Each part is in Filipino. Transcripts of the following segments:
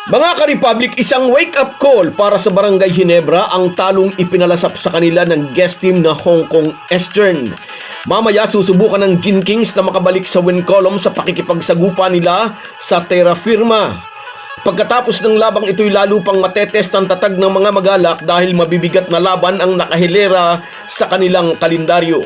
Mga ka-Republic, isang wake-up call para sa Barangay Ginebra ang talong ipinalasap sa kanila ng guest team na Hong Kong Eastern. Mamaya susubukan ng Gin Kings na makabalik sa win column sa pakikipagsagupa nila sa Terra Firma. Pagkatapos ng labang ito'y lalo pang matetest ang tatag ng mga magalak dahil mabibigat na laban ang nakahilera sa kanilang kalendaryo.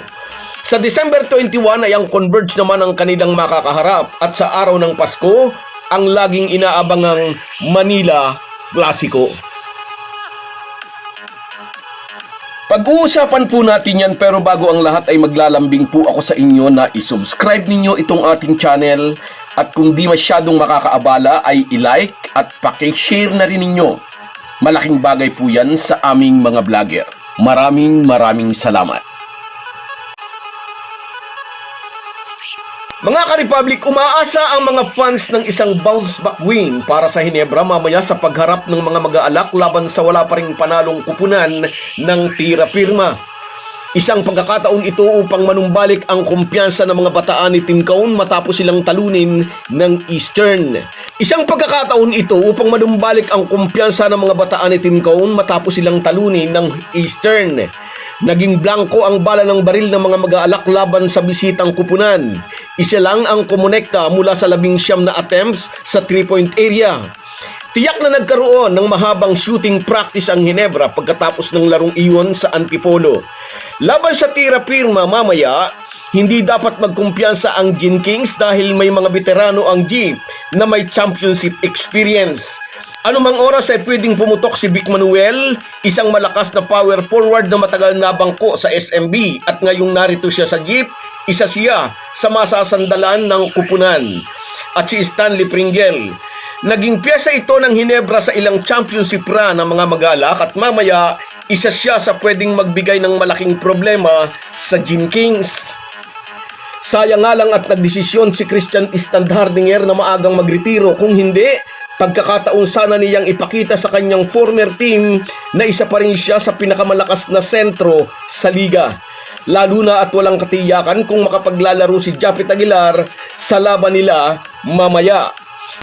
Sa December 21 ay ang Converge naman ang kanilang makakaharap at sa araw ng Pasko, ang laging inaabangang Manila Clasico. Pag-uusapan po natin yan, pero bago ang lahat ay maglalambing po ako sa inyo na isubscribe ninyo itong ating channel at kung di masyadong makakaabala ay i-like at paki-share na rin ninyo. Malaking bagay po yan sa aming mga vlogger. Maraming salamat. Mga ka-Republic, umaasa ang mga fans ng isang bounce-back win para sa Ginebra mamaya sa pagharap ng mga mag-aalak laban sa wala pa ring panalong kupunan ng Terra Firma. Isang pagkakataon ito upang manumbalik ang kumpiyansa ng mga bataan ni Tim Cone matapos silang talunin ng Eastern. Isang pagkakataon ito upang manumbalik ang kumpiyansa ng mga bataan ni Tim Cone matapos silang talunin ng Eastern. Naging blanko ang bala ng baril ng mga mag-aalak laban sa bisitang kupunan. Isa lang ang kumonekta mula sa 19 na attempts sa 3-point area. Tiyak na nagkaroon ng mahabang shooting practice ang Ginebra pagkatapos ng larong iyon sa Antipolo. Laban sa Terra Firma mamaya, hindi dapat magkumpiyansa ang Gin Kings dahil may mga veterano ang Jeep na may championship experience. Anumang oras ay pwedeng pumutok si Vic Manuel, isang malakas na power forward na matagal na bangko sa SMB at ngayong narito siya sa Jeep, isa siya sa masasandalan ng kupunan. At si Stanley Pringle. Naging piyesa ito ng Ginebra sa ilang championship run ng mga magalak at mamaya isa siya sa pwedeng magbigay ng malaking problema sa Gin Kings. Sayang nga lang at nagdesisyon si Christian Standhardinger na maagang magretiro, kung hindi, pagkakataon sana niyang ipakita sa kanyang former team na isa pa rin siya sa pinakamalakas na sentro sa liga. Lalo na at walang katiyakan kung makapaglalaro si Japet Aguilar sa laban nila mamaya.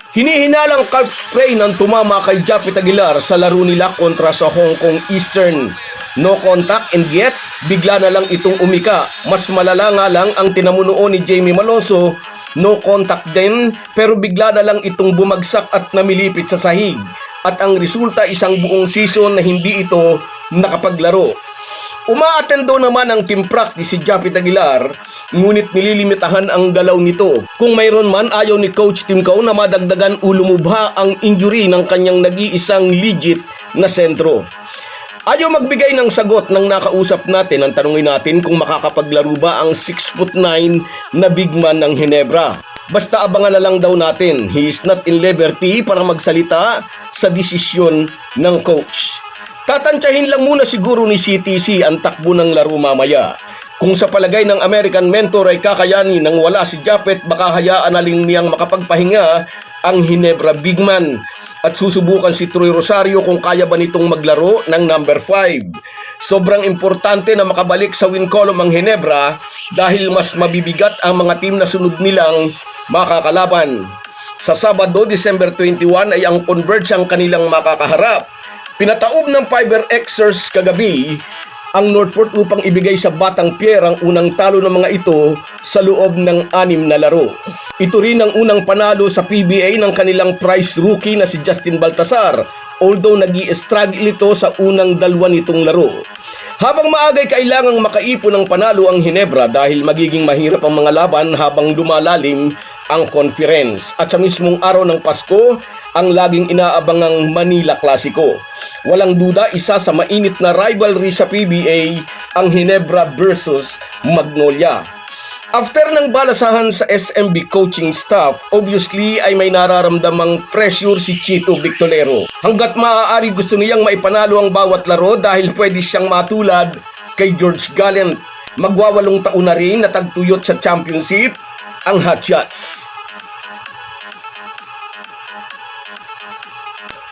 Hinihinalang calf spray nang tumama kay Japet Aguilar sa laro nila kontra sa Hong Kong Eastern. No contact and yet, bigla na lang itong umika. Mas malala nga lang ang tinamunoon ni Jamie Maloso. No contact din, pero bigla na lang itong bumagsak at namilipit sa sahig. At ang resulta isang buong season na hindi ito nakapaglaro. Umaatendo naman ang team practice si Japet Aguilar, ngunit nililimitahan ang galaw nito. Kung mayroon man, ayaw ni Coach Tim Cone na madagdagan o lumubha ang injury ng kanyang nag-iisang legit na sentro. Ayaw magbigay ng sagot ng nakausap natin ang tanungin natin kung makakapaglaro ba ang 6'9" na big man ng Ginebra. Basta abangan na lang daw natin. He is not in liberty para magsalita sa desisyon ng coach. Tatantyahin lang muna siguro ni CTC ang takbo ng laro mamaya. Kung sa palagay ng American mentor ay kakayanin nang wala si Japet, baka hayaan na lang niyang makapagpahinga ang Ginebra big man. At susubukan si Troy Rosario kung kaya ba nitong maglaro ng number 5. Sobrang importante na makabalik sa win column ang Ginebra dahil mas mabibigat ang mga team na sunod nilang makakalaban. Sa Sabado, December 21 ay ang Converge ang kanilang makakaharap. Pinataob ng Fiber Xers kagabi ang Northport upang ibigay sa Batang Pierre ang unang talo ng mga ito sa loob ng 6 na laro. Ito rin ang unang panalo sa PBA ng kanilang prize rookie na si Justin Baltasar, although nag-i-struggle ito sa unang 2 nitong laro. Habang maagay kailangang makaipon ng panalo ang Ginebra dahil magiging mahirap ang mga laban habang lumalalim ang conference. At sa mismong araw ng Pasko, ang laging inaabangang Manila Clasico. Walang duda, isa sa mainit na rivalry sa PBA ang Ginebra versus Magnolia. After ng balasahan sa SMB coaching staff, obviously ay may nararamdamang pressure si Chito Victorero. Hanggat maaari gusto niyang maipanalo ang bawat laro dahil pwede siyang matulad kay George Gallant. Magwawalong taon na rin na tagtuyot sa championship ang Hotshots.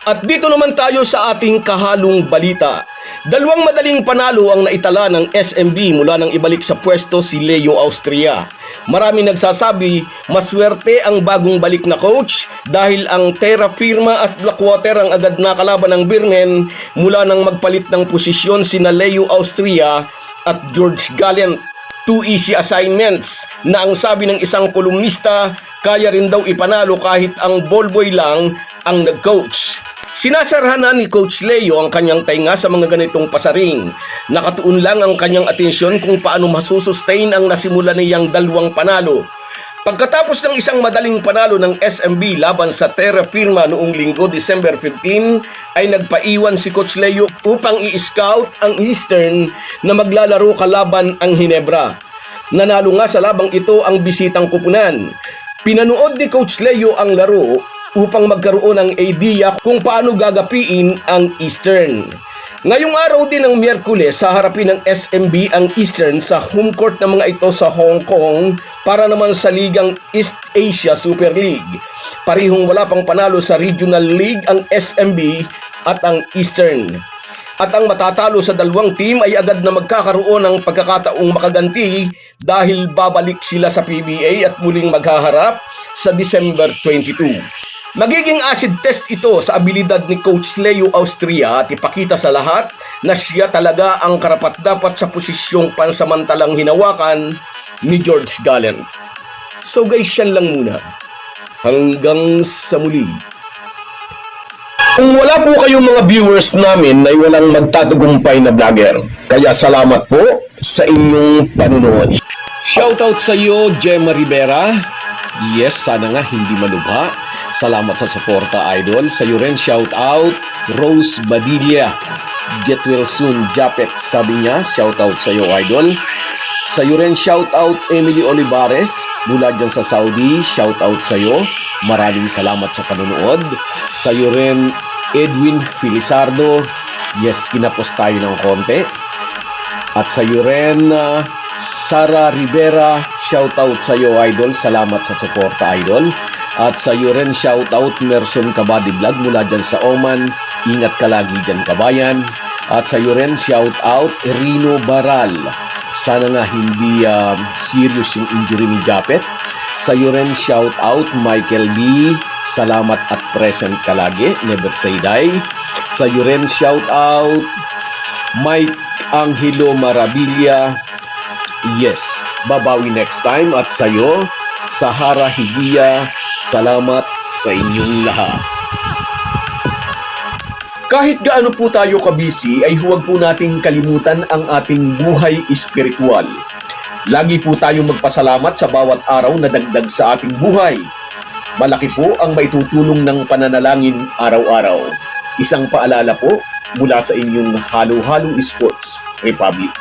At dito naman tayo sa ating kahalong balita. Dalawang madaling panalo ang naitala ng SMB mula nang ibalik sa pwesto si Leo Austria. Marami nagsasabi, maswerte ang bagong balik na coach dahil ang Terra Firma at Blackwater ang agad na kalaban ng Birmen mula nang magpalit ng posisyon sina Leo Austria at George Gallant. Two easy assignments na ang sabi ng isang kolumnista, kaya rin daw ipanalo kahit ang ballboy lang ang nag-coach. Sinasarhanan ni Coach Leo ang kanyang tainga sa mga ganitong pasaring. Nakatuon lang ang kanyang atensyon kung paano masusustain ang nasimula niyang dalawang panalo. Pagkatapos ng isang madaling panalo ng SMB laban sa Terra Firma noong linggo December 15, ay nagpaiwan si Coach Leo upang i-scout ang Eastern na maglalaro kalaban ang Ginebra. Nanalo nga sa labang ito ang bisitang kupunan. Pinanood ni Coach Leo ang laro upang magkaroon ng idea kung paano gagapiin ang Eastern. Ngayong araw din ng Miyerkules, sa harapin ng SMB ang Eastern sa home court ng mga ito sa Hong Kong para naman sa ligang East Asia Super League. Parihong wala pang panalo sa Regional League ang SMB at ang Eastern. At ang matatalo sa dalawang team ay agad na magkakaroon ng pagkakataong makaganti dahil babalik sila sa PBA at muling maghaharap sa December 22. Magiging acid test ito sa abilidad ni Coach Leo Austria at ipakita sa lahat na siya talaga ang karapat-dapat sa posisyong pansamantalang hinawakan ni George Gallant. So guys, yan lang muna. Hanggang sa muli. Kung wala po kayong mga viewers namin ay walang magtatagumpay na vlogger. Kaya salamat po sa inyong panunood. Shoutout sa iyo, Gemma Rivera. Yes, sana nga hindi malubha. Salamat sa suporta, idol. Sa iyo rin, shout out Rose Badilla. Get well soon, Japet. Sabi niya, shout out sa iyo, idol. Sa iyo rin, shout out Emily Olivares mula dyan sa Saudi. Shout out sa iyo. Maraming salamat sa panonood. Sa iyo rin, Edwin Filizardo. Yes, kinapos tayo ng konti. At sa iyo rin, Sara Rivera. Shout out sa iyo, idol. Salamat sa suporta, idol. At sa iyo rin, shoutout Merson Kabady Vlog mula dyan sa Oman. Ingat ka lagi dyan, kabayan. At sa iyo rin, shoutout Rino Baral. Sana nga hindi serious yung injury ni Japet. Sa iyo rin, shoutout Michael B. Salamat at present ka lagi. Never say die. Sa iyo rin, shoutout Mike Angelo Maravilla. Yes, babawi next time. At sa iyo, Sahara Higia. Salamat sa inyong lahat. Kahit gaano po tayo kabisi ay huwag po nating kalimutan ang ating buhay espiritual. Lagi po tayong magpasalamat sa bawat araw na dagdag sa ating buhay. Malaki po ang maitutulong ng pananalangin araw-araw. Isang paalala po mula sa inyong Halo-Halo Sports Republic.